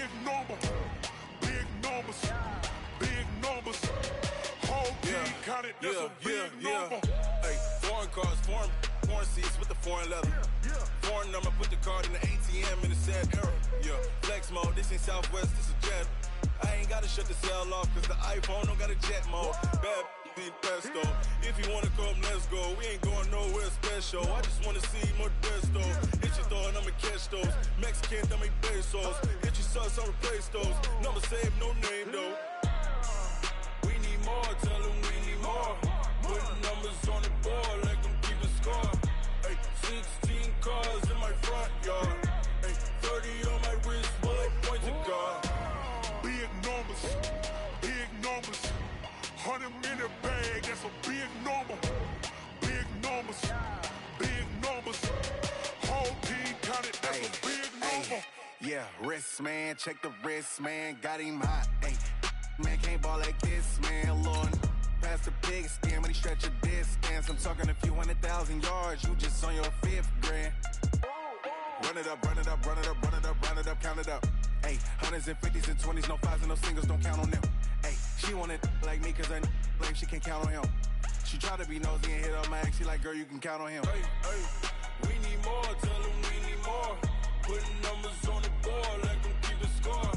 big number. Big numbers. Big numbers. Whole team counted, that's a big number. Hey, foreign cars, foreign seats with the foreign leather. Foreign number, put the card in the ATM in the sad era. Yeah, flex mode, this ain't Southwest, this is Jet. I ain't gotta shut the cell off, cause the iPhone don't got a jet mode. Bad be pesto. If you wanna come, let's go. We ain't going nowhere special. I just wanna see more Modesto. Hit your throw and I'ma catch those. Mexican, dame pesos. Hit your sus, I'll replace those. Number save, no name though. We need more, tell them we need more. Putting numbers on the board, let them keep a score. Hey, 16 cars in my front yard. Hey, 30 on my wrist, bullet point to God. Big numbers, big numbers. 100 in the bag, that's a big number. Big numbers, big numbers. Whole team counted, that's a big number. Yeah, wrist man, check the wrist man, got him hot. Ay, man can't ball like this, man. Lord, past the pig skin when he stretch a distance. I'm talking a few 100,000 yards, you just on your 5th grand. Run it up, run it up, run it up, run it up, run it up, count it up. Hey, hundreds and 50s and 20s, no 5s and no singles, don't count on them. Hey, she wanted like me cause her lame, she can't count on him. She tried to be nosy and hit up my ex, she like, girl, you can count on him. Hey, we need more, tell them we need more. Putting numbers on the board, let them keep a score.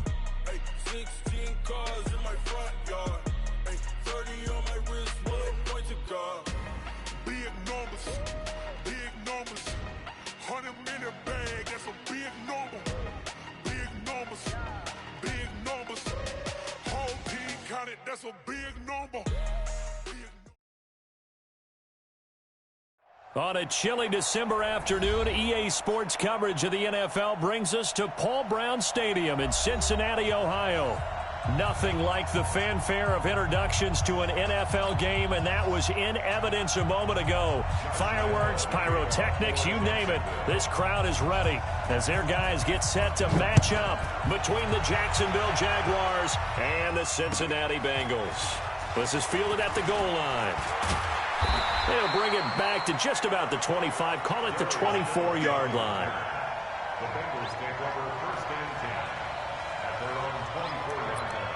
Hey, 16 cars in my front yard. Hey, 30 on my wrist, bullet point to God. Big numbers, big numbers. 100 in the bag, that's a big number. Big numbers, big numbers. Whole team counted, that's a big number. On a chilly December afternoon, EA Sports coverage of the NFL brings us to Paul Brown Stadium in Cincinnati, Ohio. Nothing like the fanfare of introductions to an NFL game, and that was in evidence a moment ago. Fireworks, pyrotechnics, you name it. This crowd is ready as their guys get set to match up between the Jacksonville Jaguars and the Cincinnati Bengals. This is fielded at the goal line. They'll bring it back to just about the 25, call it the 24-yard line. The Bengals take over first and 10 at their own 24-yard line.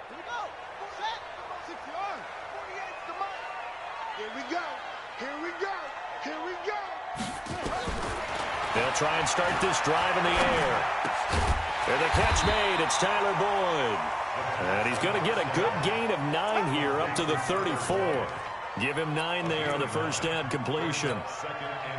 Here we go. Set. 6 yards. 48's the mark. Here we go. Here we go. Here we go. They'll try and start this drive in the air. And the catch made. It's Tyler Boyd. And he's going to get a good gain of 9 here up to the 34. Give him 9 there on the first down completion.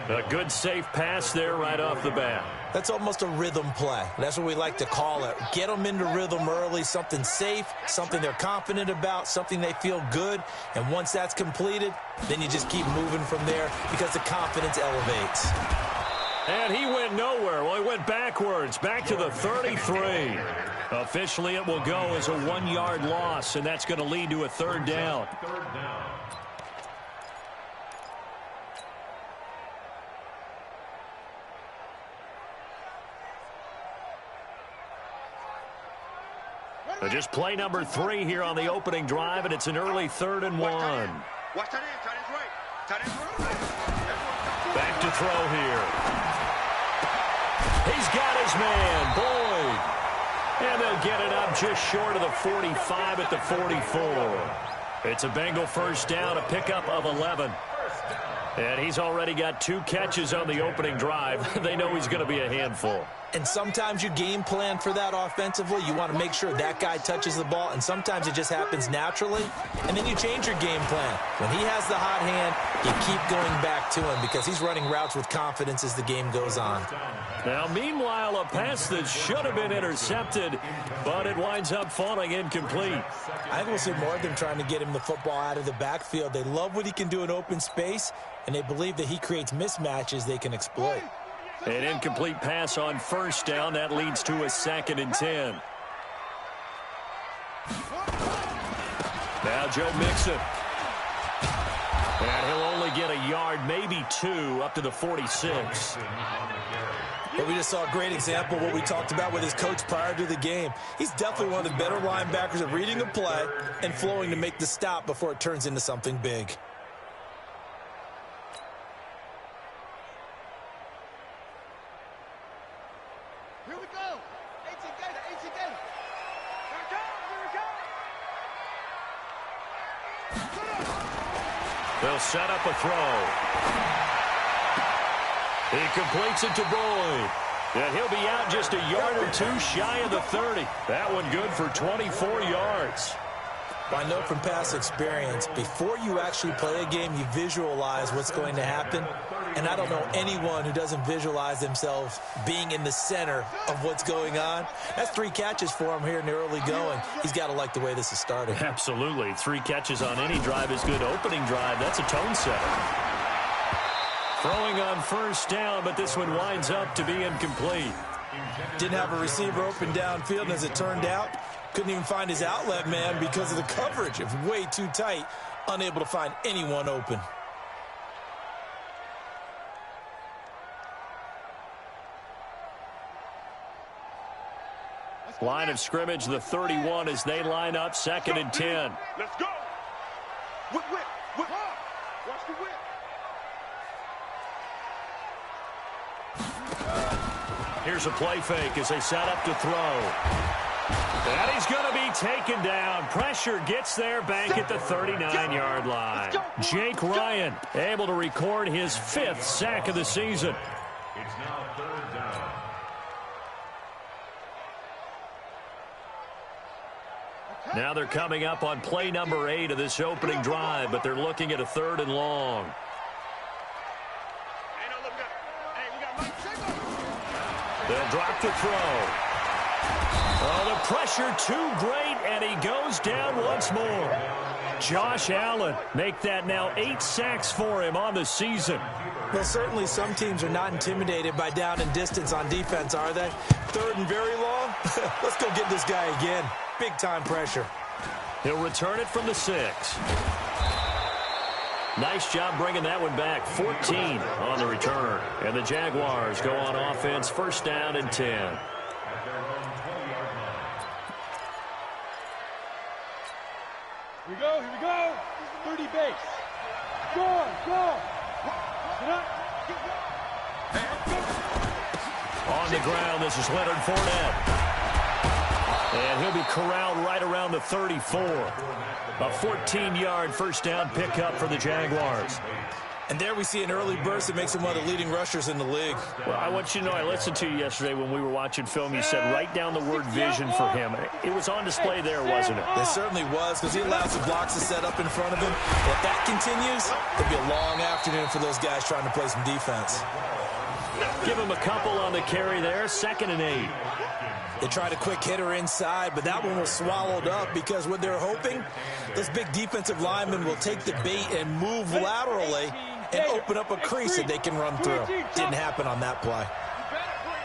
A good safe pass there right off the bat. That's almost a rhythm play. That's what we like to call it. Get them into rhythm early, something safe, something they're confident about, something they feel good. And once that's completed, then you just keep moving from there because the confidence elevates. And he went nowhere. Well, he went backwards, back to the 33. Officially, it will go as a 1-yard loss, and that's going to lead to a third down. Just play number 3 here on the opening drive, and it's an early 3rd and 1. Watch that in. Tight end's right. Tight end's right. Back to throw here. He's got his man, Boyd. And they'll get it up just short of the 45 at the 44. It's a Bengal first down, a pickup of 11. And he's already got 2 catches on the opening drive. They know he's going to be a handful. And sometimes you game plan for that offensively. You want to make sure that guy touches the ball, and sometimes it just happens naturally. And then you change your game plan. When he has the hot hand, you keep going back to him because he's running routes with confidence as the game goes on. Now, meanwhile, a pass that should have been intercepted, but it winds up falling incomplete. I think we'll see more of them trying to get him the football out of the backfield. They love what he can do in open space, and they believe that he creates mismatches they can exploit. An incomplete pass on first down. That leads to a 2nd and 10. Now Joe Mixon. And he'll only get a yard, maybe 2, up to the 46. Well, we just saw a great example of what we talked about with his coach prior to the game. He's definitely one of the better linebackers at reading a play and flowing to make the stop before it turns into something big. Here we go. 18 Gator, 18 Gator. Here we go. They'll set up a throw. He completes it to Boyd. And he'll be out just a yard or two shy of the 30. That one good for 24 yards. Well, I know from past experience, before you actually play a game, you visualize what's going to happen. And I don't know anyone who doesn't visualize themselves being in the center of what's going on. That's 3 catches for him here in the early going. He's got to like the way this is starting. Absolutely. 3 catches on any drive is good. Opening drive, that's a tone setter. Throwing on first down, but this one winds up to be incomplete. Didn't have a receiver open downfield, and as it turned out, couldn't even find his outlet man because of the coverage. It was way too tight, unable to find anyone open. Line of scrimmage, the 31, as they line up 2nd and 10. Let's go. Whip, whip, whip. Watch the whip. Here's a play fake as they set up to throw. And he's going to be taken down. Pressure gets there back at the 39-yard line. Jake Ryan able to record his 5th sack of the season. It's now 3rd down. Now they're coming up on play number 8 of this opening drive, but they're looking at a 3rd and long. They'll drop the throw. Oh, the pressure too great, and he goes down once more. Josh Allen make that now 8 sacks for him on the season. Well, certainly some teams are not intimidated by down and distance on defense, are they? 3rd and very long? Let's go get this guy again. Big-time pressure. He'll return it from the 6. Nice job bringing that one back. 14 on the return. And the Jaguars go on offense, 1st down and 10. Here we go, here we go. 30 base. Go, go. Get up. On the ground, this is Leonard Fournette. And he'll be corralled right around the 34. A 14-yard 1st down pickup for the Jaguars. And there we see an early burst that makes him one of the leading rushers in the league. Well, I want you to know, I listened to you yesterday when we were watching film. You said write down the word vision for him. It was on display there, wasn't it? It certainly was, because he allows the blocks to set up in front of him. If that continues, it'll be a long afternoon for those guys trying to play some defense. Give him a couple on the carry there. 2nd and 8. They tried a quick hitter inside, but that one was swallowed up because what they're hoping, those big defensive linemen will take the bait and move laterally and open up a crease that they can run through. Didn't happen on that play. You better break.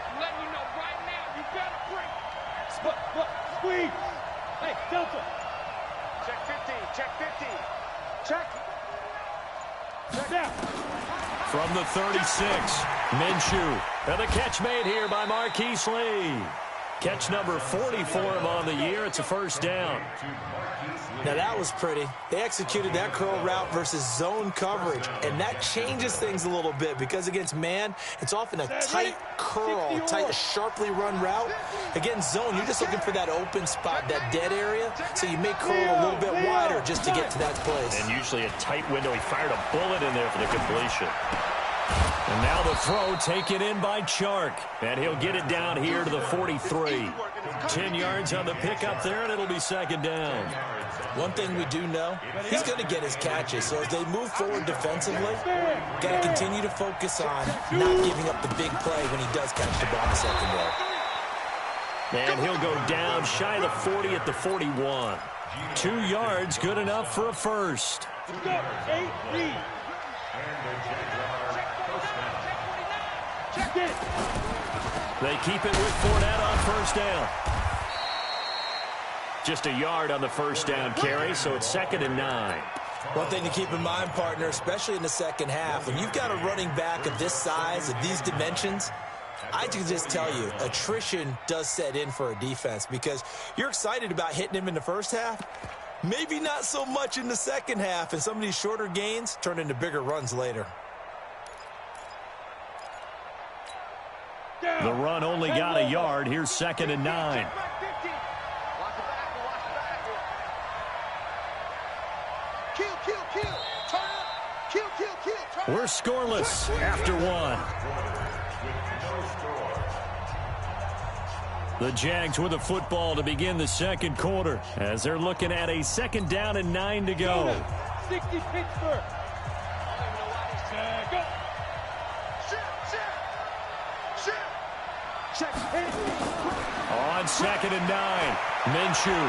I'm letting you know right now, you better break. Squeeze. Hey, Delta. Check 15, check 15. Check. Check down. From the 36, Minshew. And the catch made here by Marquise Lee. Catch number 40 for him on the year. It's a 1st down. Now that was pretty. They executed that curl route versus zone coverage, and that changes things a little bit because against man, it's often a tight curl, tight, sharply run route. Against zone, you're just looking for that open spot, that dead area, so you may curl a little bit wider just to get to that place. And usually a tight window. He fired a bullet in there for the completion. And now the throw taken in by Chark. And he'll get it down here to the 43. 10 yards on the pickup there, and it'll be 2nd down. One thing we do know, he's going to get his catches. So as they move forward defensively, got to continue to focus on not giving up the big play when he does catch the ball in the secondary. And he'll go down shy of the 40 at the 41. 2 yards, good enough for a 1st. Let's go. 8 lead. Check it. They keep it with Fournette on 1st down. Just a yard on the 1st down carry, so it's 2nd and 9. One thing to keep in mind, partner, especially in the second half, when you've got a running back of this size, of these dimensions, I can just tell you, attrition does set in for a defense because you're excited about hitting him in the first half, maybe not so much in the second half, and some of these shorter gains turn into bigger runs later. The run only got a yard. Here's 2nd and 9. We're scoreless after 1. The Jags with the football to begin the second quarter as they're looking at a 2nd down and 9 to go. 60 Pittsburgh. Go. On 2nd and 9, Minshew.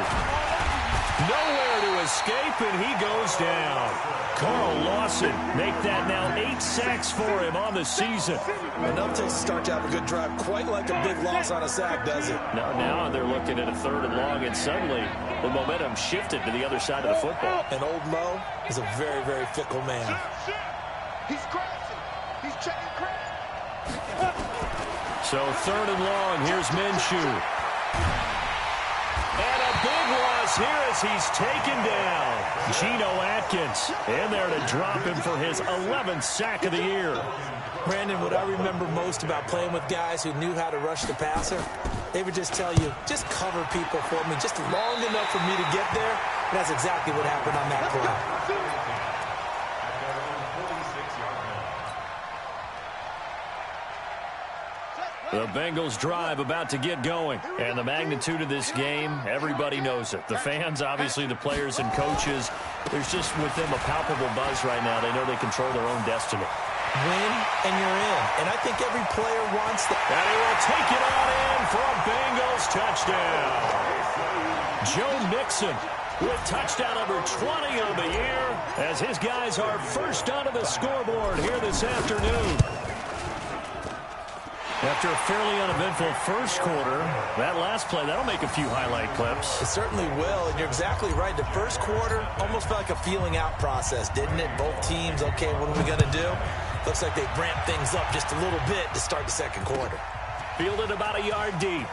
Nowhere to escape, and he goes down. Carl Lawson make that now 8 sacks for him on the season. Enough to start to have a good drive, quite like a big loss on a sack, does it? Now they're looking at a 3rd and long, and suddenly the momentum shifted to the other side of the football. And old Mo is a very, very fickle man. He's crashing. He's checking crash. So 3rd and long, here's Minshew. And a big loss here as he's taken down. Geno Atkins in there to drop him for his 11th sack of the year. Brandon, what I remember most about playing with guys who knew how to rush the passer, they would just tell you, just cover people for me, just long enough for me to get there. And that's exactly what happened on that play. The Bengals drive about to get going, and the magnitude of this game, everybody knows it. The fans, obviously the players and coaches, there's just with them a palpable buzz right now. They know they control their own destiny. Win, and you're in. And I think every player wants that. And he will take it on in for a Bengals touchdown. Joe Mixon with touchdown number 20 on the year as his guys are first onto the scoreboard here this afternoon. After a fairly uneventful first quarter, that last play, that'll make a few highlight clips. It certainly will, and you're exactly right. The first quarter almost felt like a feeling out process, didn't it? Both teams, okay, what are we going to do? Looks like they ramped things up just a little bit to start the second quarter. Fielded about a yard deep.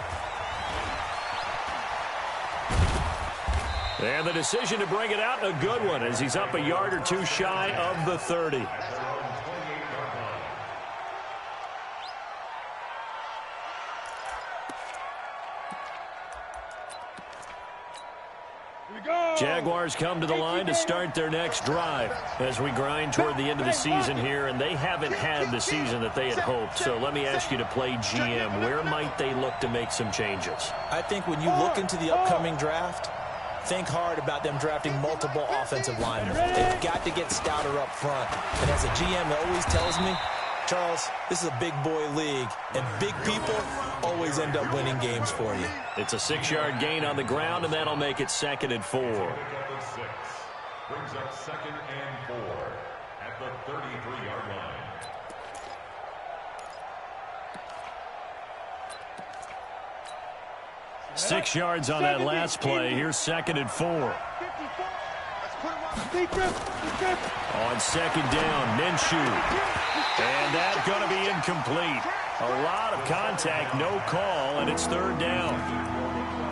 And the decision to bring it out, a good one, as he's up a yard or two shy of the 30. Jaguars come to the line to start their next drive as we grind toward the end of the season here, and they haven't had the season that they had hoped. So let me ask you to play GM. Where might they look to make some changes? I think when you look into the upcoming draft, think hard about them drafting multiple offensive linemen. They've got to get stouter up front. And as a GM always tells me, Charles, this is a big boy league, and big people always end up winning games for you. It's a 6-yard gain on the ground, and that'll make it 2nd and 4. Brings up 2nd and 4 at the 33-yard line. Six yards on that last play. Here's 2nd and 4. On 2nd down, Minshew. And that's going to be incomplete. A lot of contact, no call, and it's 3rd down.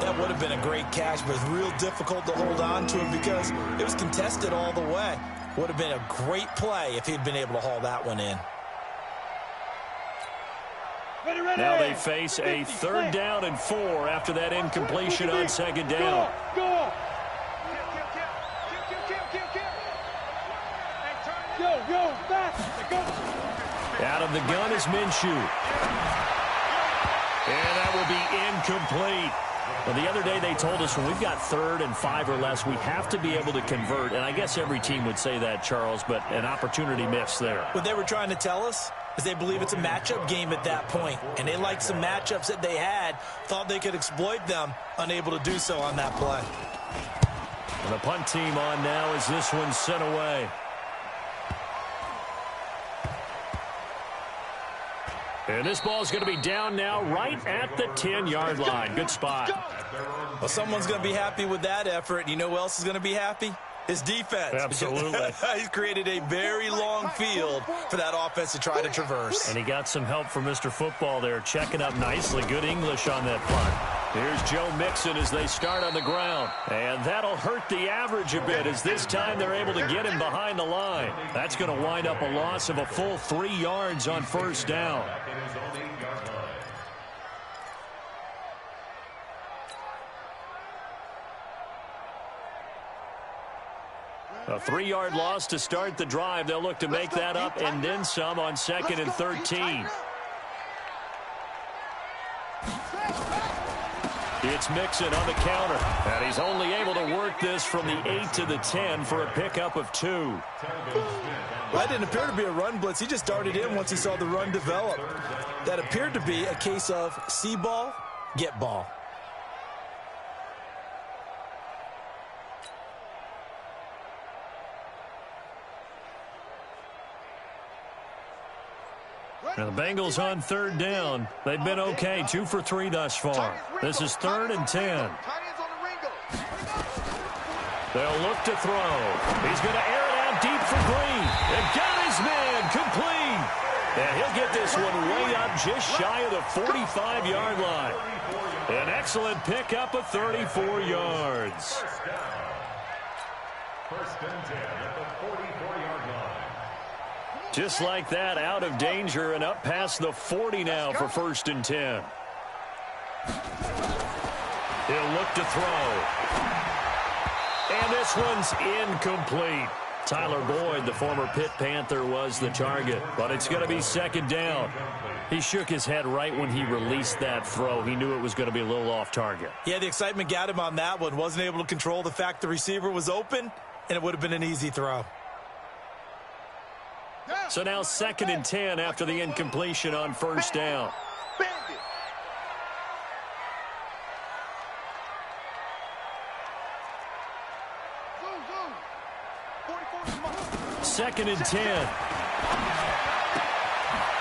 That would have been a great catch, but it's real difficult to hold on to it because it was contested all the way. Would have been a great play if he'd been able to haul that one in. Now they face a 3rd down and 4 after that incompletion on 2nd down. Go. Yo, back. Go. Out of the gun is Minshew. And that will be incomplete. Well, the other day they told us when we've got 3rd and 5 or less, we have to be able to convert. And I guess every team would say that, Charles, but an opportunity missed there. What they were trying to tell us is they believe it's a matchup game at that point. And they liked some matchups that they had, thought they could exploit them, unable to do so on that play. And the punt team on now as this one's sent away. And this ball's going to be down now right at the 10-yard line. Good spot. Well, someone's going to be happy with that effort. You know who else is going to be happy? His defense. Absolutely. He's created a very long field for that offense to try to traverse. And he got some help from Mr. Football there, checking up nicely. Good English on that punt. Here's Joe Mixon as they start on the ground. And that'll hurt the average a bit as this time they're able to get him behind the line. That's going to wind up a loss of a full 3 yards on first down. A 3-yard loss to start the drive. They'll look to make that up and then some on 2nd and 13. It's Mixon on the counter. And he's only able to work this from the 8 to the 10 for a pickup of 2. Well, that didn't appear to be a run blitz. He just darted in once he saw the run develop. That appeared to be a case of see ball, get ball. Now the Bengals on 3rd down. They've been okay, 2 for 3 thus far. This is 3rd and 10. They'll look to throw. He's going to air it out deep for Green. And got his man complete. And he'll get this one way up just shy of the 45-yard line. An excellent pickup of 34 yards. First and 10 at the 44-yard line. Just like that, out of danger and up past the 40 now for 1st and 10. He'll look to throw. And this one's incomplete. Tyler Boyd, the former Pitt Panther, was the target, but it's going to be 2nd down. He shook his head right when he released that throw. He knew it was going to be a little off target. Yeah, the excitement got him on that one. Wasn't able to control the fact the receiver was open, and it would have been an easy throw. So now 2nd and 10 after the incompletion on 1st down. 2nd and 10.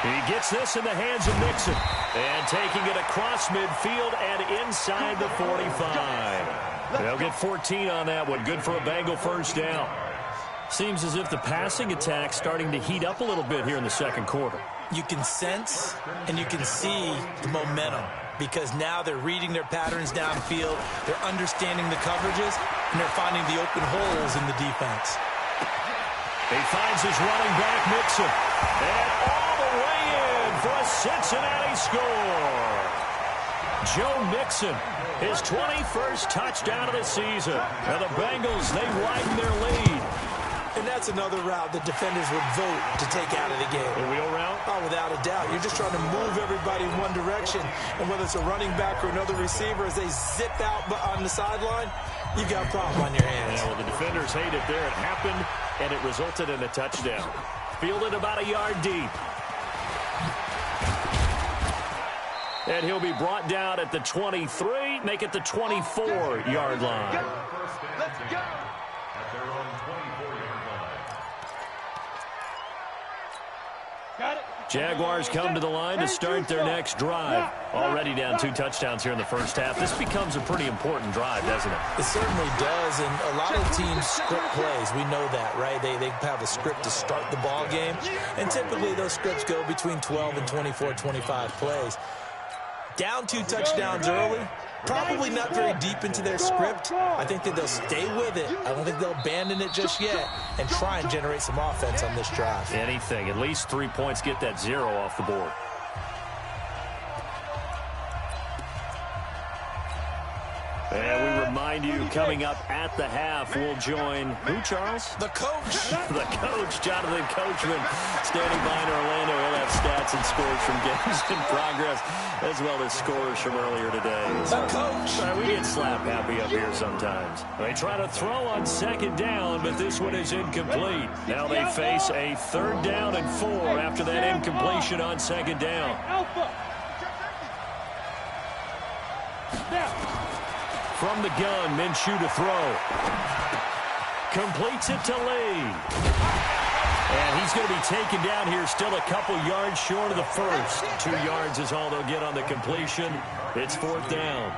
He gets this in the hands of Mixon. And taking it across midfield and inside the 45. They'll get 14 on that one. Good for a Bengal 1st down. Seems as if the passing attack's starting to heat up a little bit here in the 2nd quarter. You can sense and you can see the momentum because now they're reading their patterns downfield, they're understanding the coverages, and they're finding the open holes in the defense. He finds his running back, Mixon. And all the way in for a Cincinnati score. Joe Mixon, his 21st touchdown of the season. And the Bengals, they widen their lead. And that's another route that defenders would vote to take out of the game. A wheel route? Oh, without a doubt. You're just trying to move everybody in one direction. And whether it's a running back or another receiver, as they zip out on the sideline, you've got a problem on your hands. Yeah, well, the defenders hate it there. It happened, and it resulted in a touchdown. Fielded about a yard deep. And he'll be brought down at the 23, make it the 24-yard line. Let's go. At their own 24-yard line. Got it. Jaguars come to the line to start their next drive. Already down 2 touchdowns here in the first half. This becomes a pretty important drive, doesn't it? It certainly does, and a lot of teams script plays. We know that, right? They have a script to start the ball game, and typically those scripts go between 12 and 24, 25 plays. Down 2 touchdowns early, probably not very deep into their script. I think that they'll stay with it. I don't think they'll abandon it just yet and try and generate some offense on this drive. Anything. At least 3 points, get that 0 off the board. And we remind you, coming up at the half, we'll join who, Charles? The coach. The coach, Jonathan Coachman, standing by in Orlando. He'll have stats and scores from games in progress, as well as scores from earlier today. The coach. We get slap happy up here sometimes. They try to throw on 2nd down, but this one is incomplete. Now they face a 3rd down and 4 after that incompletion on 2nd down. Alpha. Now. From the gun, Minshew to throw. Completes it to Lee. And he's going to be taken down here, still a couple yards short of the first. 2 yards is all they'll get on the completion. It's 4th down.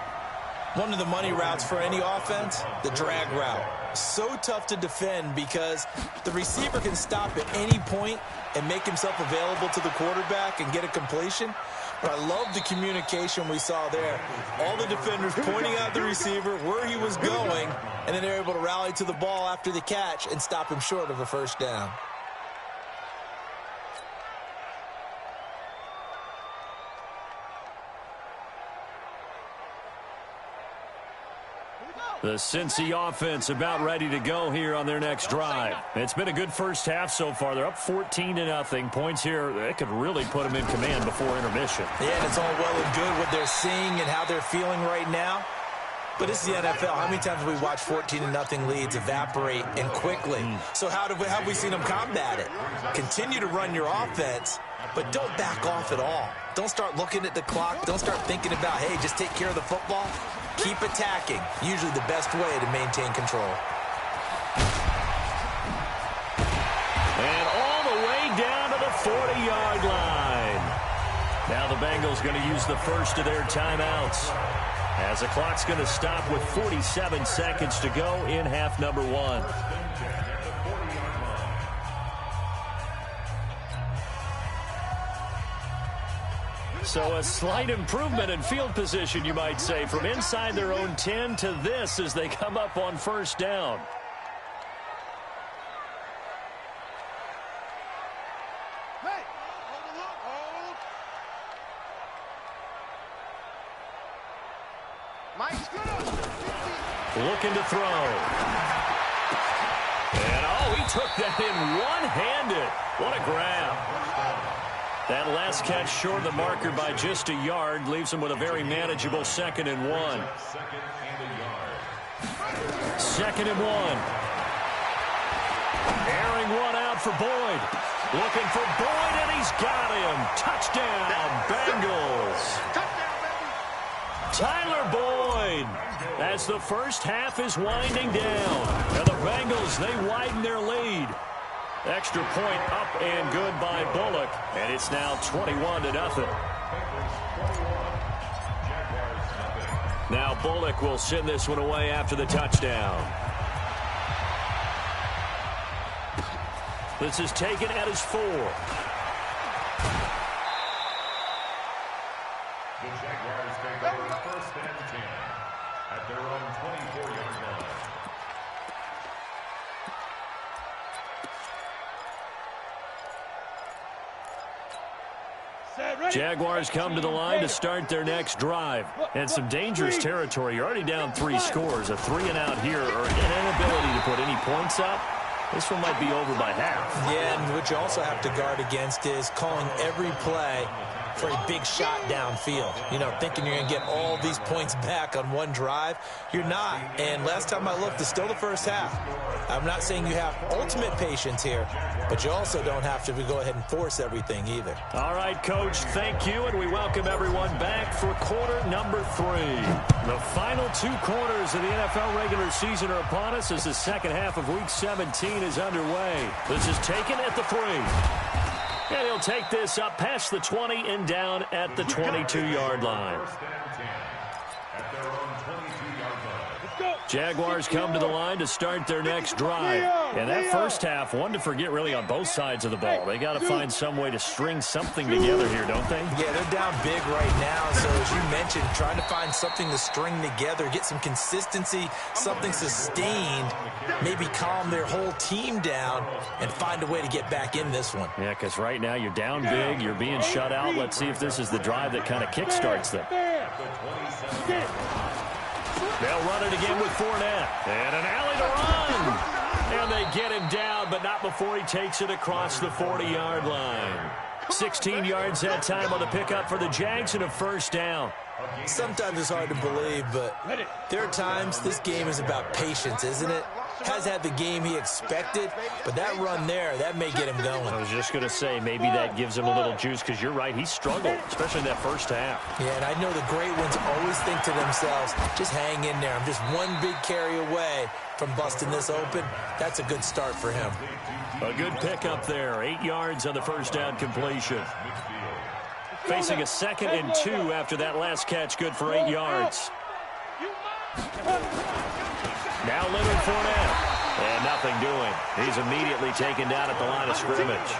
One of the money routes for any offense, the drag route. So tough to defend because the receiver can stop at any point and make himself available to the quarterback and get a completion. But I love the communication we saw there. All the defenders pointing out the receiver, where he was going, and then they're able to rally to the ball after the catch and stop him short of a first down. The Cincy offense about ready to go here on their next drive. It's been a good first half so far. They're up 14-0. Points here, that could really put them in command before intermission. Yeah, and it's all well and good what they're seeing and how they're feeling right now. But it's the NFL. How many times have we watched 14-0 leads evaporate and quickly? So how have we seen them combat it? Continue to run your offense, but don't back off at all. Don't start looking at the clock. Don't start thinking about, hey, just take care of the football. Keep attacking. Usually the best way to maintain control. And all the way down to the 40-yard line. Now the Bengals going to use the first of their timeouts, as the clock's going to stop with 47 seconds to go in half number one. So a slight improvement in field position, you might say, from inside their own 10 to this as they come up on first down. Hey, hold. Mike's good. Looking to throw. And, oh, he took that in one-handed. What a grab. That last catch short of the marker by just a yard leaves him with a very manageable 2nd and 1. 2nd and 1. Airing one out for Boyd. Looking for Boyd, and he's got him. Touchdown, Bengals. Tyler Boyd, as the first half is winding down. And the Bengals, they widen their lead. Extra point up and good by Bullock, and it's now 21-0. Now Bullock will send this one away after the touchdown. This is taken at his 4. The Jaguars take over 1st and 10 at their own 24-yard line. Jaguars come to the line to start their next drive. And some dangerous territory. You're already down 3 scores. A 3-and-out here, or an inability to put any points up. This one might be over by half. Yeah, and what you also have to guard against is calling every play for a big shot downfield. You know, thinking you're going to get all these points back on one drive. You're not. And last time I looked, it's still the first half. I'm not saying you have ultimate patience here, but you also don't have to go ahead and force everything either. All right, Coach, thank you, and we welcome everyone back for quarter number 3. The final 2 quarters of the NFL regular season are upon us as the second half of Week 17 is underway. This is taken at the 3. And he'll take this up past the 20 and down at the 22-yard line. Jaguars come to the line to start their next drive. And that first half, one to forget really on both sides of the ball. They got to find some way to string something together here, don't they? Yeah, they're down big right now. So as you mentioned, trying to find something to string together, get some consistency, something sustained, maybe calm their whole team down and find a way to get back in this one. Yeah, because right now you're down big, you're being shut out. Let's see if this is the drive that kind of kickstarts them. They'll run it again with Fournette. And an alley to run. And they get him down, but not before he takes it across the 40-yard line. 16 yards that time on the pickup for the Jags and a first down. Sometimes it's hard to believe, but there are times this game is about patience, isn't it? Has had the game he expected, but that run there, that may get him going. I was just going to say, maybe that gives him a little juice, because you're right, he struggled, especially in that first half. Yeah, and I know the great ones always think to themselves, just hang in there. I'm just one big carry away from busting this open. That's a good start for him. A good pickup there, 8 yards on the first down completion. Facing a 2nd and 2 after that last catch, good for 8 yards. Now Leonard Fournette. And nothing doing. He's immediately taken down at the line of scrimmage.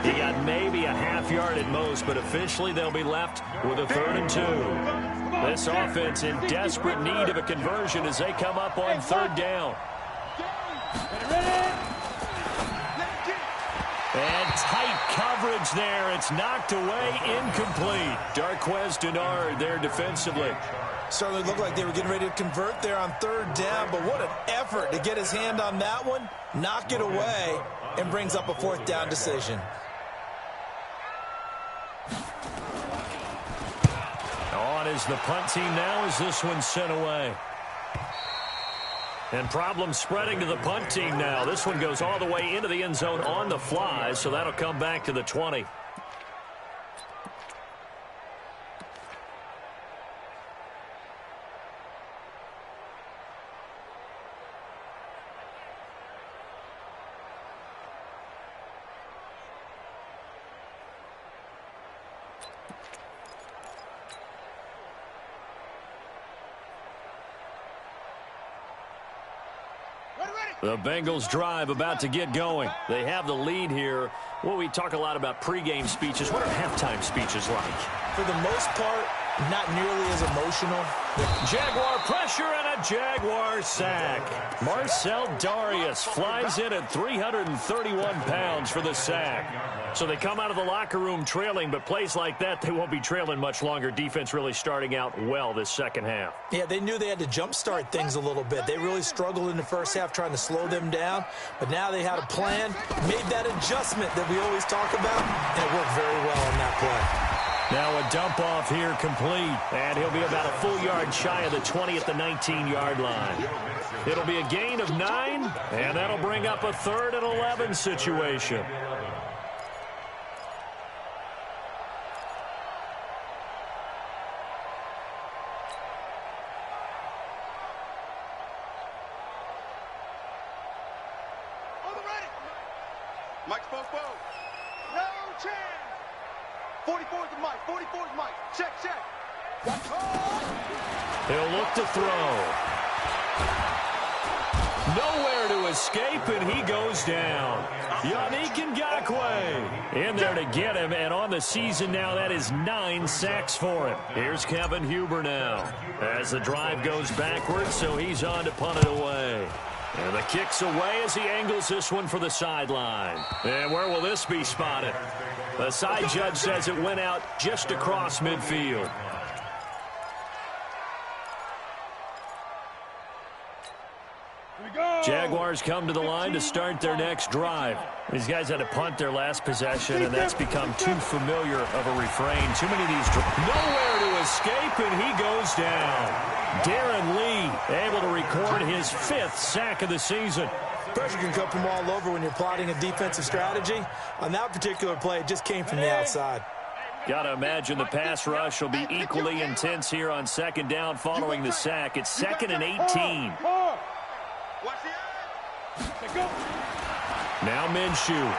He got maybe a half yard at most, but officially they'll be left with a 3rd and 2. This offense in desperate need of a conversion as they come up on 3rd down. And tight coverage there. It's knocked away, incomplete. Darqueze Dennard there defensively. Certainly looked like they were getting ready to convert there on 3rd down, but what an effort to get his hand on that one, knock it away, and brings up a 4th down decision. On is the punt team now as this one's sent away. And problems spreading to the punt team now. This one goes all the way into the end zone on the fly, so that'll come back to the 20. The Bengals drive about to get going. They have the lead here. Well, we talk a lot about pregame speeches. What are halftime speeches like? For the most part, not nearly as emotional. Jaguar pressure and a Jaguar sack. Marcel Darius flies in at 331 pounds for the sack. So they come out of the locker room trailing, but plays like that, they won't be trailing much longer. Defense really starting out well this second half. Yeah, they knew they had to jumpstart things a little bit. They really struggled in the first half trying to slow them down, but now they had a plan, made that adjustment that we always talk about, and it worked very well on that play. Now a dump off here complete, and he'll be about a full yard shy of the 20 at the 19-yard line. It'll be a gain of 9, and that'll bring up a 3rd and 11 situation. Mike's postponed. No chance. 44's the Mike. 44's Mike. Check. He'll look to throw. Nowhere to escape, and he goes down. Yannick Ngakoue in there to get him, and on the season now, that is 9 sacks for him. Here's Kevin Huber now as the drive goes backwards, so he's on to punt it away. And the kick's away as he angles this one for the sideline. And where will this be spotted? The side judge says it went out just across midfield. Jaguars come to the line to start their next drive. These guys had to punt their last possession, and that's become too familiar of a refrain. Too many of these. Nowhere to escape, and he goes down. Darren Lee able to record his 5th sack of the season. Pressure can come from all over when you're plotting a defensive strategy. On that particular play, it just came from the outside. Got to imagine the pass rush will be equally intense here on 2nd down following the sack. It's 2nd and 18. Now Minshew.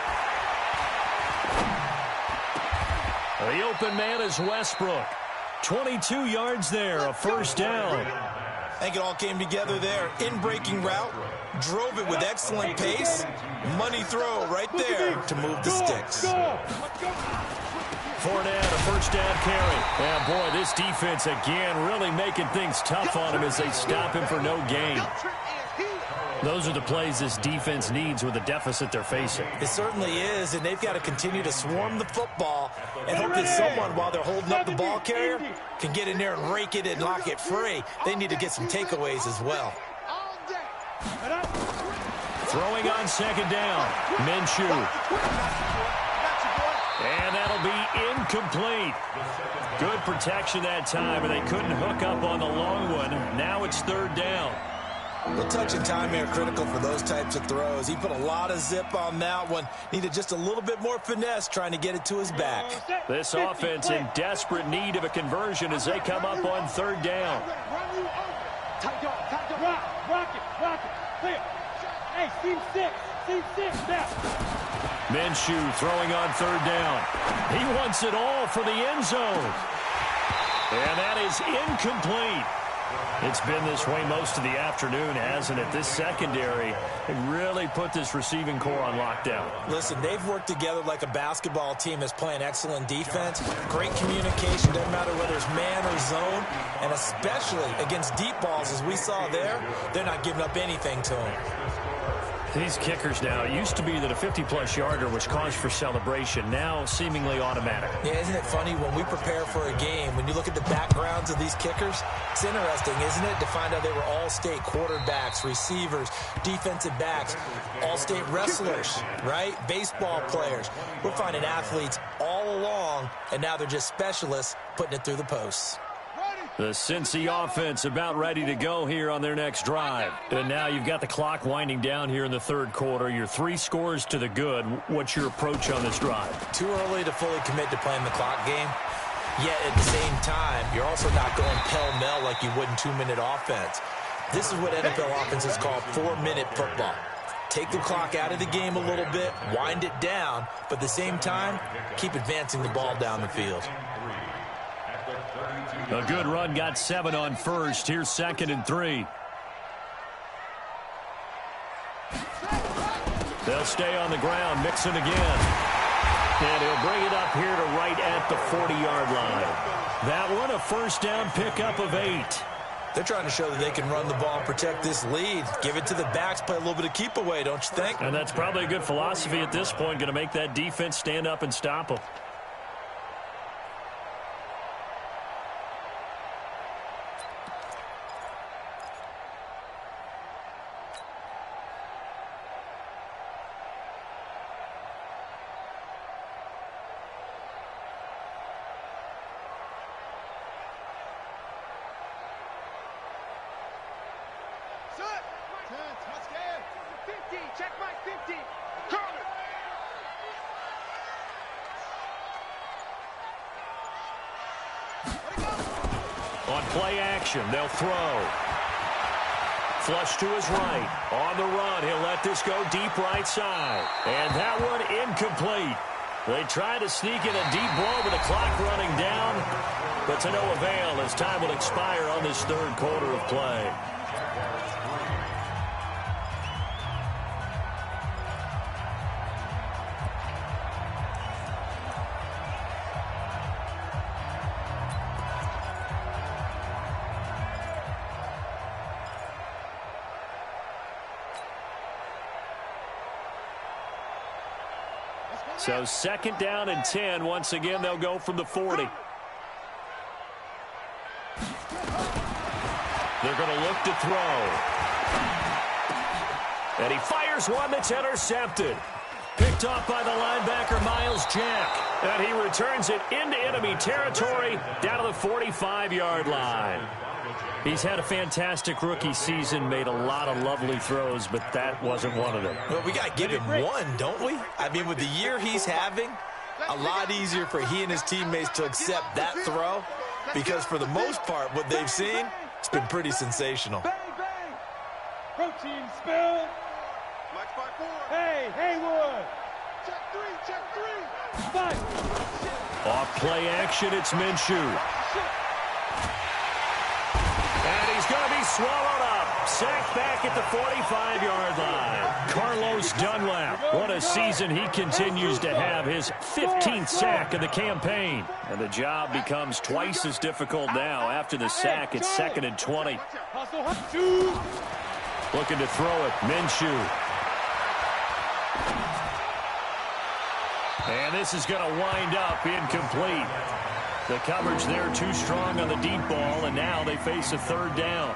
The open man is Westbrook. 22 yards there, a 1st down. I think it all came together there. In-breaking route, drove it with excellent pace. Money throw right there to move the sticks. Fournette, a 1st down carry. And boy, this defense again really making things tough on him as they stop him for no gain. Those are the plays this defense needs with the deficit they're facing. It certainly is, and they've got to continue to swarm the football and hope that someone, while they're holding up the ball carrier, can get in there and rake it and lock it free. They need to get some takeaways as well. Throwing on 2nd down, Minshew. And that'll be incomplete. Good protection that time, and they couldn't hook up on the long one. Now it's 3rd down. The touch and time here critical for those types of throws. He put a lot of zip on that one. Needed just a little bit more finesse trying to get it to his back. This offense in desperate need of a conversion as they come up on 3rd down. Rock it. Hey, seam 6 now. Minshew throwing on 3rd down. He wants it all for the end zone. And that is incomplete. It's been this way most of the afternoon, hasn't it? This secondary really put this receiving core on lockdown. Listen, they've worked together like a basketball team that's playing excellent defense. Great communication, doesn't matter whether it's man or zone. And especially against deep balls, as we saw there, they're not giving up anything to them. These kickers now, it used to be that a 50-plus yarder was cause for celebration, now seemingly automatic. Yeah, isn't it funny when we prepare for a game, when you look at the backgrounds of these kickers, it's interesting, isn't it, to find out they were all-state quarterbacks, receivers, defensive backs, all-state wrestlers, right? Baseball players. We're finding athletes all along, and now they're just specialists putting it through the posts. The Cincy offense about ready to go here on their next drive. And now you've got the clock winding down here in the third quarter. You're 3 scores to the good. What's your approach on this drive? Too early to fully commit to playing the clock game. Yet at the same time, you're also not going pell-mell like you would in 2-minute offense. This is what NFL offenses call 4-minute football. Take the clock out of the game a little bit, wind it down, but at the same time, keep advancing the ball down the field. A good run, got 7 on first. Here's 2nd and 3. They'll stay on the ground, Mixon again. And he'll bring it up here to right at the 40-yard line. That one, a first down pickup of 8. They're trying to show that they can run the ball and protect this lead. Give it to the backs, play a little bit of keep away, don't you think? And that's probably a good philosophy at this point, going to make that defense stand up and stop them. Check my 50. Call it. On play action, they'll throw. Flush to his right. On the run, he'll let this go deep right side. And that one incomplete. They try to sneak in a deep blow with the clock running down, but to no avail as time will expire on this third quarter of play. So 2nd down and 10. Once again, they'll go from the 40. They're going to look to throw. And he fires one that's intercepted. Picked off by the linebacker, Miles Jack. And he returns it into enemy territory down to the 45-yard line. He's had a fantastic rookie season, made a lot of lovely throws, but that wasn't one of them. Well, we got to give him one, don't we? I mean, with the year he's having, a lot easier for he and his teammates to accept that throw, because for the most part, what they've seen, it's been pretty sensational. Bang, bang. Protein spill. Match by 4. Hey, Haywood. Check 3. 5. Off play action, it's Minshew. And he's going to be swallowed up. Sacked back at the 45-yard line. Carlos Dunlap. What a season he continues to have. His 15th sack of the campaign. And the job becomes twice as difficult now. After the sack, it's 2nd and 20. Looking to throw it. Minshew. And this is going to wind up incomplete. The coverage there too strong on the deep ball, and now they face a 3rd down.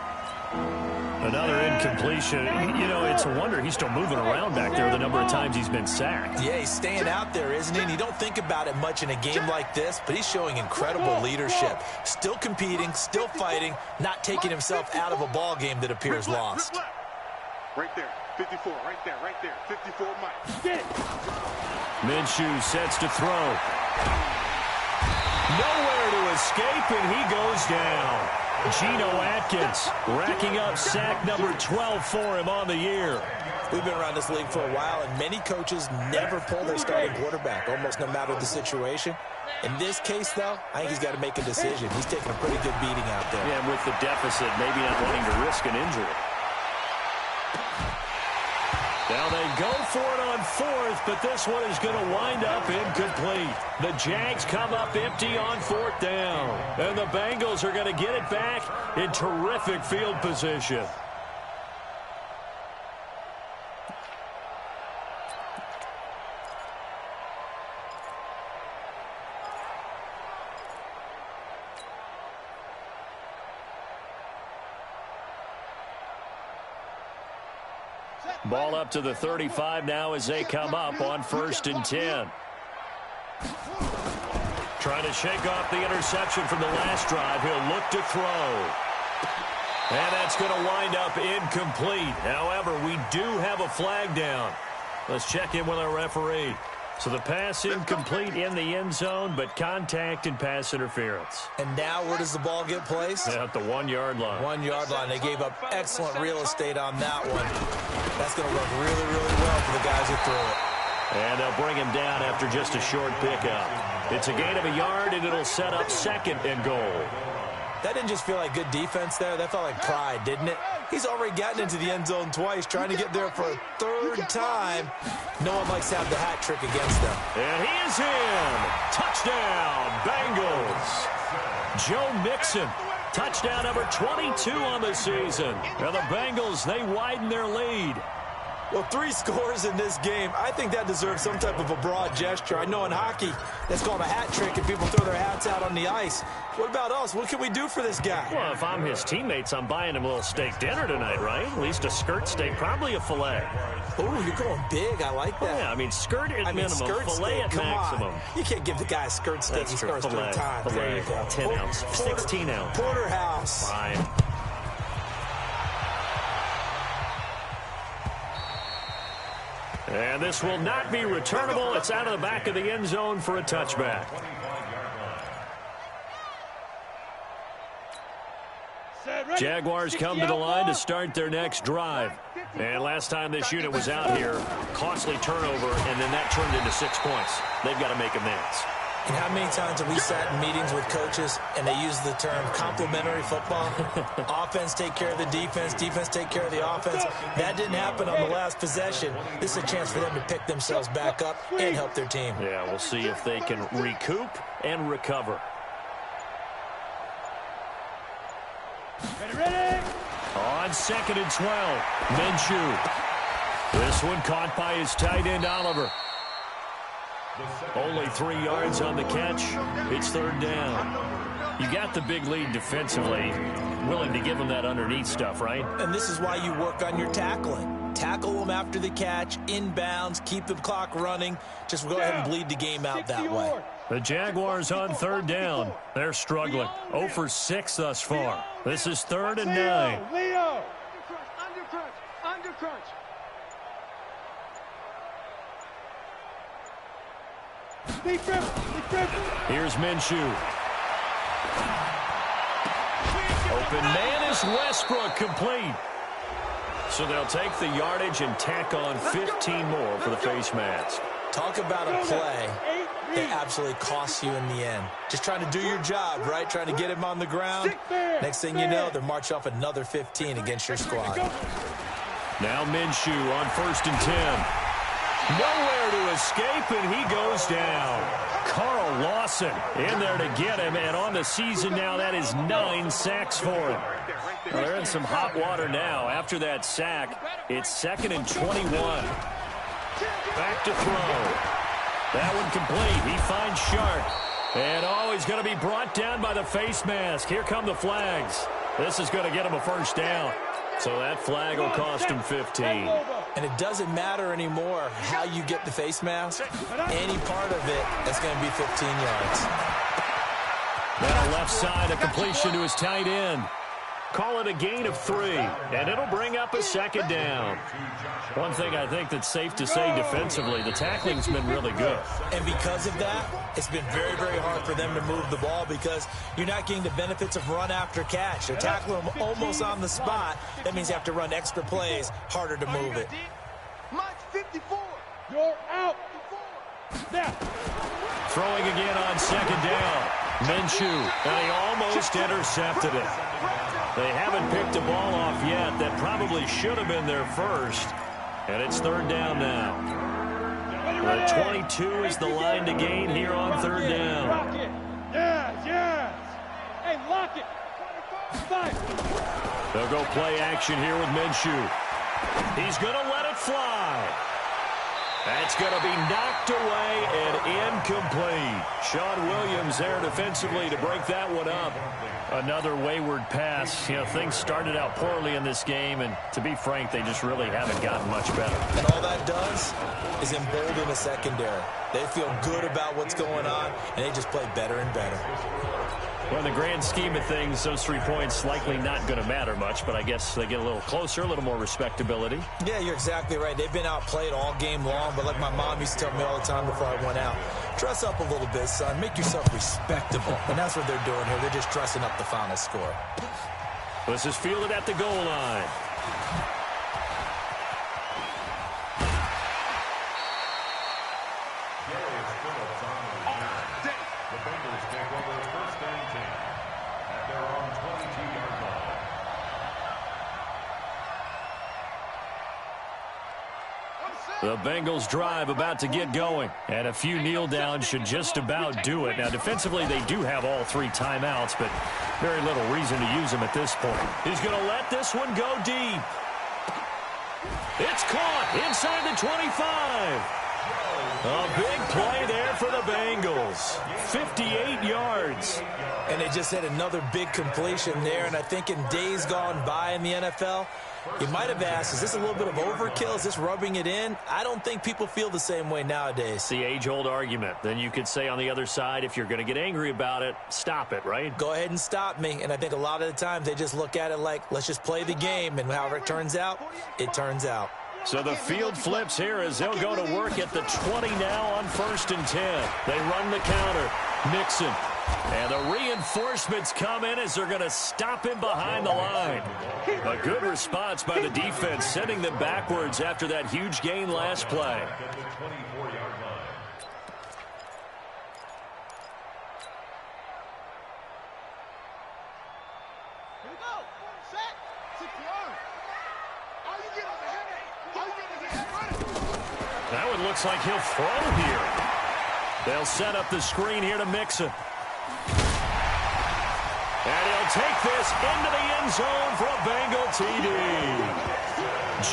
Another incompletion. You know, it's a wonder he's still moving around back there the number of times he's been sacked. Yeah, he's staying out there, isn't he? And you don't think about it much in a game like this, but he's showing incredible leadership. Still competing, still fighting, not taking himself out of a ball game that appears lost. Right there. 54, right there. 54, Mike. Minshew sets to throw. Nowhere to escape, and he goes down. Geno Atkins racking up sack number 12 for him on the year. We've been around this league for a while, and many coaches never pull their starting quarterback, almost no matter the situation. In this case, though, I think he's got to make a decision. He's taking a pretty good beating out there. Yeah, and with the deficit, maybe not wanting to risk an injury. Now they go for it on fourth, but this one is going to wind up incomplete. The Jags come up empty on fourth down, and the Bengals are going to get it back in terrific field position. Ball up to the 35 now as they come up on 1st and 10. Trying to shake off the interception from the last drive. He'll look to throw. And that's going to wind up incomplete. However, we do have a flag down. Let's check in with our referee. So the pass incomplete in the end zone, but contact and pass interference. And now where does the ball get placed? At the 1-yard line. 1-yard line. They gave up excellent real estate on that one. That's going to work really, really well for the guys who threw it. And they'll bring him down after just a short pickup. It's a gain of a yard, and it'll set up 2nd and goal. That didn't just feel like good defense there. That felt like pride, didn't it? He's already gotten into the end zone twice, trying to get there for a 3rd time. No one likes to have the hat trick against them. And he is in. Touchdown, Bengals. Joe Mixon, touchdown number 22 on the season. Now the Bengals, they widen their lead. Well, 3 scores in this game. I think that deserves some type of a broad gesture. I know in hockey, that's called a hat trick, and people throw their hats out on the ice. What about us? What can we do for this guy? Well, if I'm his teammates, I'm buying him a little steak dinner tonight, right? At least a skirt steak, probably a filet. Oh, you're going big. I like that. Yeah, I mean, skirt at minimum, filet at maximum. You can't give the guy a skirt steak. He scores 3 times. There you go. 10 ounce, 16 ounce. Porterhouse. Fine. And this will not be returnable. It's out of the back of the end zone for a touchback. Jaguars come to the line to start their next drive. And last time this unit was out here, costly turnover, and then that turned into 6 points. They've got to make amends. And how many times have we sat in meetings with coaches and they use the term complementary football? Offense take care of the defense, defense take care of the offense. That didn't happen on the last possession. This is a chance for them to pick themselves back up and help their team. Yeah, we'll see if they can recoup and recover. Ready? On 2nd and 12, Minshew. This one caught by his tight end, Oliver. Only 3 yards on the catch. It's 3rd down. You got the big lead defensively. Willing to give them that underneath stuff, right? And this is why you work on your tackling. Tackle them after the catch, inbounds, keep the clock running. Just go ahead and bleed the game out that way. The Jaguars on 3rd down. They're struggling. 0 for 6 thus far. This is 3rd and 9. Leo! Under crunch. Here's Minshew. Open man is Westbrook, complete. So they'll take the yardage and tack on 15 more for the face mask. Talk about a play that absolutely costs you in the end. Just trying to do your job, right? Trying to get him on the ground. Next thing you know, they're marching off another 15 against your squad. Now Minshew on 1st and 10. Nowhere to escape, and he goes down. Carl Lawson in there to get him, and on the season now, that is 9 sacks for him. Well, they're in some hot water now. After that sack, it's 2nd and 21. Back to throw. That one complete. He finds Sharp. And, he's going to be brought down by the face mask. Here come the flags. This is going to get him a 1st down. So that flag will cost him 15. And it doesn't matter anymore how you get the face mask. Any part of it, that's going to be 15 yards. Now left side, a completion to his tight end. Call it a gain of 3, and it'll bring up a second down. One thing I think that's safe to say defensively, the tackling's been really good. And because of that, it's been very, very hard for them to move the ball because you're not getting the benefits of run after catch. They're tackling them almost on the spot. That means you have to run extra plays, harder to move it. Mike 54. You're out. Now. Throwing again on second down. Minshew, and he almost intercepted it. They haven't picked a ball off yet. That probably should have been their first. And it's third down now. The 22 is the line to gain here on third down. Lock it. Yes. Hey, lock it. They'll go play action here with Minshew. He's going to let it fly. That's going to be knocked away and incomplete. Sean Williams there defensively to break that one up. Another wayward pass. You know, things started out poorly in this game, and to be frank, they just really haven't gotten much better. And all that does is embolden the secondary. They feel good about what's going on, and they just play better and better. Well, in the grand scheme of things, those 3 points likely not going to matter much, but I guess they get a little closer, a little more respectability. Yeah, you're exactly right. They've been outplayed all game long, but like my mom used to tell me all the time before I went out, dress up a little bit, son. Make yourself respectable. And that's what they're doing here. They're just dressing up the final score. This is fielded at the goal line. The Bengals drive about to get going, and a few kneel downs should just about do it. Now, defensively, they do have all 3 timeouts, but very little reason to use them at this point. He's going to let this one go deep. It's caught inside the 25. A big play there for the Bengals. 58 yards. And they just had another big completion there, and I think in days gone by in the NFL, you might have asked, is this a little bit of overkill? Is this rubbing it in? I don't think people feel the same way nowadays. It's the age-old argument. Then you could say on the other side, if you're going to get angry about it, stop it, right? Go ahead and stop me. And I think a lot of the times they just look at it like, let's just play the game, and however it turns out, it turns out. So the field flips here as they'll go to work at the 20 now on 1st and 10. They run the counter. Mixon. And the reinforcements come in as they're going to stop him behind the line. A good response by the defense, sending them backwards after that huge gain last play. That one looks like he'll throw here. They'll set up the screen here to Mixon. And he'll take this into the end zone for a Bengal TD.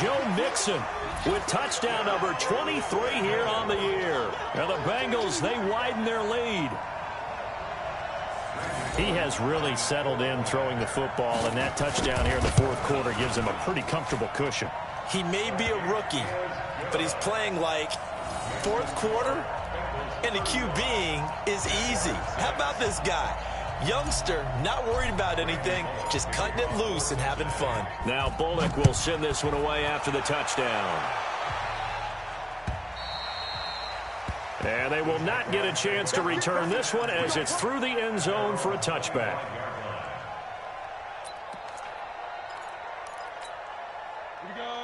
Joe Mixon with touchdown number 23 here on the year. Now the Bengals, they widen their lead. He has really settled in throwing the football, and that touchdown here in the 4th quarter gives him a pretty comfortable cushion. He may be a rookie, but he's playing like 4th quarter, and the QBing is easy. How about this guy? Youngster, not worried about anything, just cutting it loose and having fun. Now Bullock will send this one away after the touchdown. And they will not get a chance to return this one as it's through the end zone for a touchback.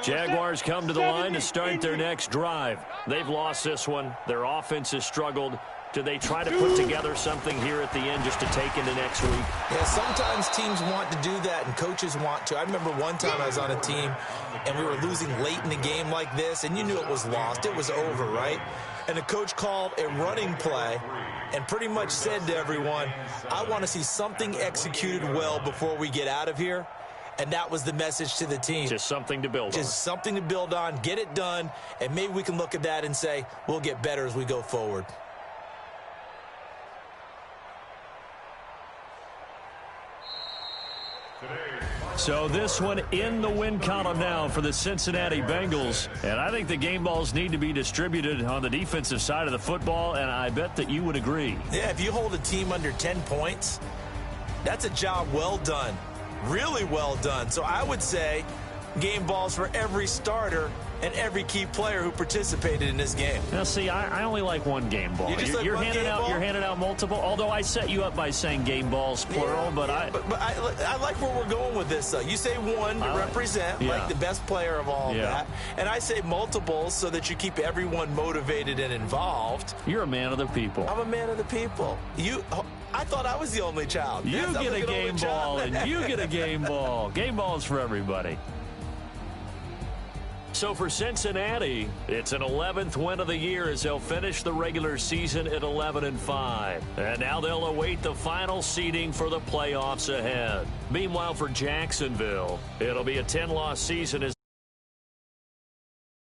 Jaguars come to the line to start their next drive. They've lost this one. Their offense has struggled. Do they try to put together something here at the end just to take into next week? Yeah, sometimes teams want to do that and coaches want to. I remember one time I was on a team and we were losing late in the game like this, and you knew it was lost. It was over, right? And the coach called a running play and pretty much said to everyone, I want to see something executed well before we get out of here. And that was the message to the team. Just something to build on. Just something to build on, get it done, and maybe we can look at that and say, we'll get better as we go forward. So this one in the win column now for the Cincinnati Bengals. And I think the game balls need to be distributed on the defensive side of the football, and I bet that you would agree. Yeah, if you hold a team under 10 points, that's a job well done. really well done. So I would say game balls for every starter and every key player who participated in this game. Now, see, I only like one game ball. You're handing out multiple, although I set you up by saying game balls, plural, but I like where we're going with this, though. You say one to represent, like the best player of all that, and I say multiples so that you keep everyone motivated and involved. You're a man of the people. I'm a man of the people. I thought I was the only child. You get a game ball, and you get a game ball. Game balls for everybody. So for Cincinnati, it's an 11th win of the year as they'll finish the regular season at 11-5. And now they'll await the final seeding for the playoffs ahead. Meanwhile, for Jacksonville, it'll be a 10-loss season as